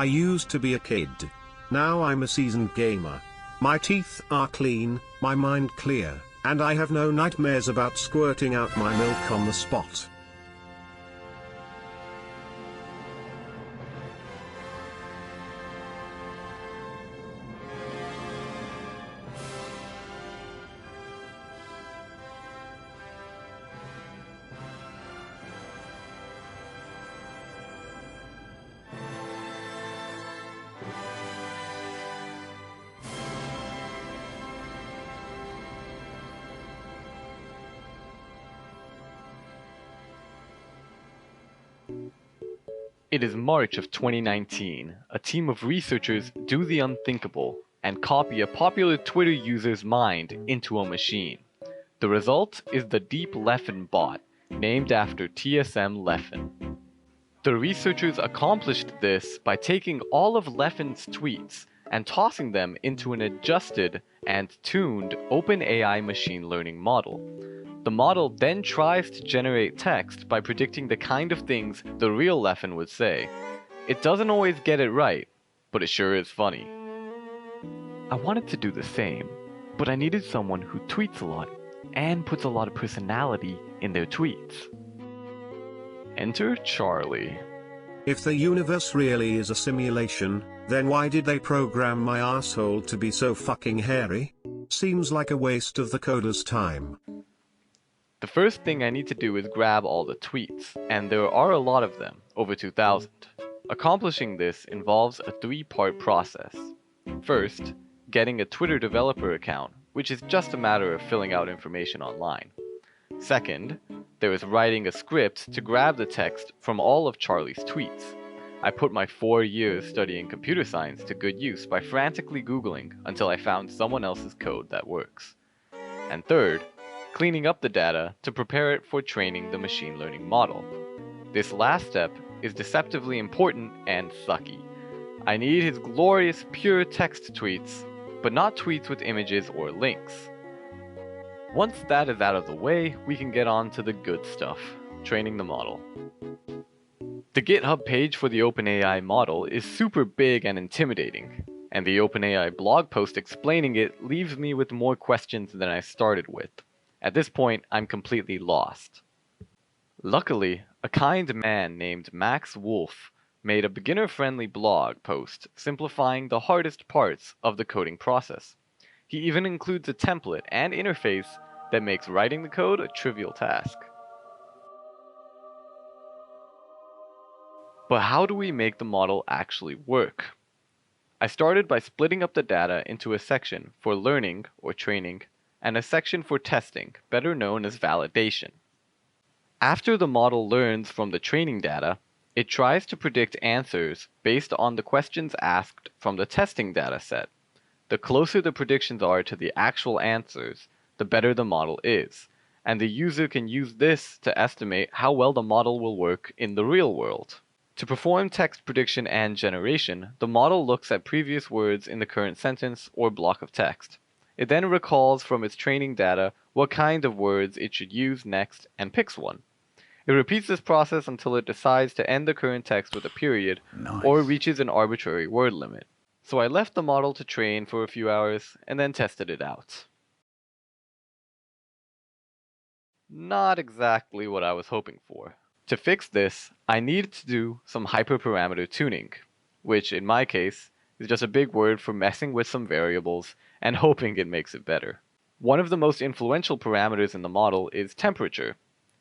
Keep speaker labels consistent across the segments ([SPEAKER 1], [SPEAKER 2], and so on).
[SPEAKER 1] I used to be a kid. Now I'm a seasoned gamer. My teeth are clean, my mind clear, and I have no nightmares about squirting out my milk on the spot.
[SPEAKER 2] It is March of 2019. A team of researchers do the unthinkable and copy a popular Twitter user's mind into a machine. The result is the Deep Leffen bot, named after TSM Leffen. The researchers accomplished this by taking all of Leffen's tweets and tossing them into an adjusted and tuned OpenAI machine learning model. The model then tries to generate text by predicting the kind of things the real Leffen would say. It doesn't always get it right, but it sure is funny. I wanted to do the same, but I needed someone who tweets a lot and puts a lot of personality in their tweets. Enter Charlie.
[SPEAKER 1] If the universe really is a simulation, then why did they program my asshole to be so fucking hairy? Seems like a waste of the coder's time.
[SPEAKER 2] The first thing I need to do is grab all the tweets, and there are a lot of them, over 2,000. Accomplishing this involves a three-part process. First, getting a Twitter developer account, which is just a matter of filling out information online. Second, there is writing a script to grab the text from all of Charlie's tweets. I put my 4 years studying computer science to good use by frantically Googling until I found someone else's code that works. And third, cleaning up the data to prepare it for training the machine learning model. This last step is deceptively important and sucky. I need his glorious pure text tweets, but not tweets with images or links. Once that is out of the way, we can get on to the good stuff, training the model. The GitHub page for the OpenAI model is super big and intimidating, and the OpenAI blog post explaining it leaves me with more questions than I started with. At this point, I'm completely lost. Luckily, a kind man named Max Wolf made a beginner-friendly blog post simplifying the hardest parts of the coding process. He even includes a template and interface that makes writing the code a trivial task. But how do we make the model actually work? I started by splitting up the data into a section for learning or training and a section for testing, better known as validation. After the model learns from the training data, it tries to predict answers based on the questions asked from the testing dataset. The closer the predictions are to the actual answers, the better the model is, and the user can use this to estimate how well the model will work in the real world. To perform text prediction and generation, the model looks at previous words in the current sentence or block of text. It then recalls from its training data what kind of words it should use next and picks one. It repeats this process until it decides to end the current text with a period or reaches an arbitrary word limit. So I left the model to train for a few hours and then tested it out. Not exactly what I was hoping for. To fix this, I needed to do some hyperparameter tuning, which in my case is just a big word for messing with some variables and hoping it makes it better. One of the most influential parameters in the model is temperature.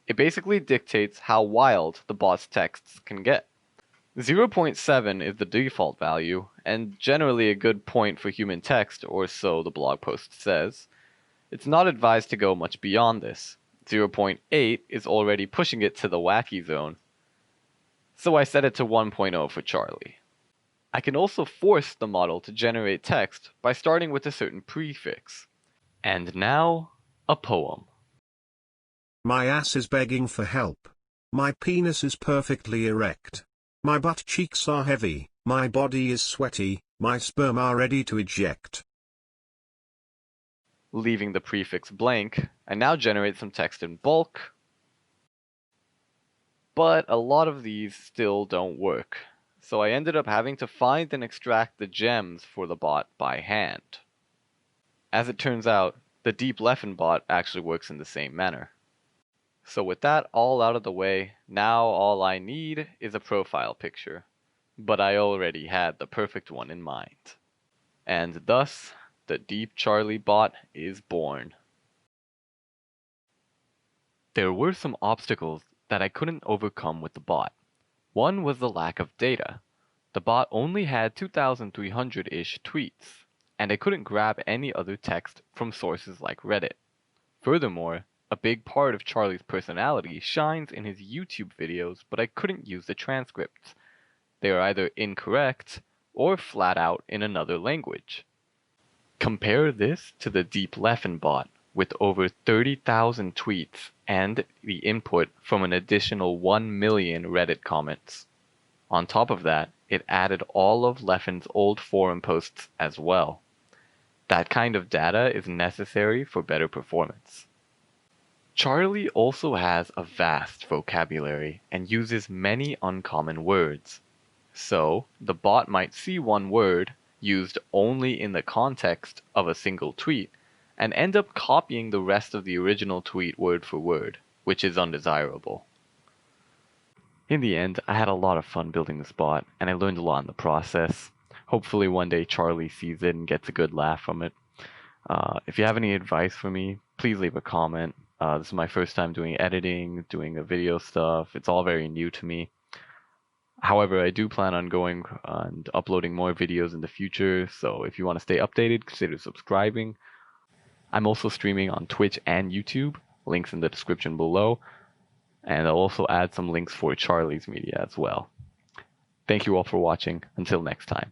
[SPEAKER 2] It basically dictates how wild the bot's texts can get. 0.7 is the default value, and generally a good point for human text, or so the blog post says. It's not advised to go much beyond this. 0.8 is already pushing it to the wacky zone, so I set it to 1.0 for Charlie. I can also force the model to generate text by starting with a certain prefix. And now, a poem.
[SPEAKER 1] My ass is begging for help. My penis is perfectly erect. My butt cheeks are heavy, my body is sweaty, my sperm are ready to eject.
[SPEAKER 2] Leaving the prefix blank, I now generate some text in bulk. But a lot of these still don't work. so I ended up having to find and extract the gems for the bot by hand. As it turns out, the deep leffen bot actually works in the same manner. So with that all out of the way, now all I need is a profile picture. But I already had the perfect one in mind. And thus, the Deep Charlie bot is born. There were some obstacles that I couldn't overcome with the bot. One was the lack of data. The bot only had 2,300-ish tweets, and I couldn't grab any other text from sources like Reddit. Furthermore, a big part of Charlie's personality shines in his YouTube videos, but I couldn't use the transcripts. They are either incorrect or flat out in another language. Compare this to the Deep Leffen bot with over 30,000 tweets and the input from an additional 1 million Reddit comments. On top of that, it added all of Leffen's old forum posts as well. That kind of data is necessary for better performance. Charlie also has a vast vocabulary and uses many uncommon words. So, the bot might see one word used only in the context of a single tweet and end up copying the rest of the original tweet word for word, which is undesirable. In the end, I had a lot of fun building this bot, and I learned a lot in the process. Hopefully one day Charlie sees it and gets a good laugh from it. If you have any advice for me, please leave a comment. This is my first time doing editing, doing the video stuff. It's all very new to me. However, I do plan on going and uploading more videos in the future, so if you want to stay updated, consider subscribing. I'm also streaming on Twitch and YouTube, links in the description below, and I'll also add some links for Charlie's media as well. Thank you all for watching. Until next time.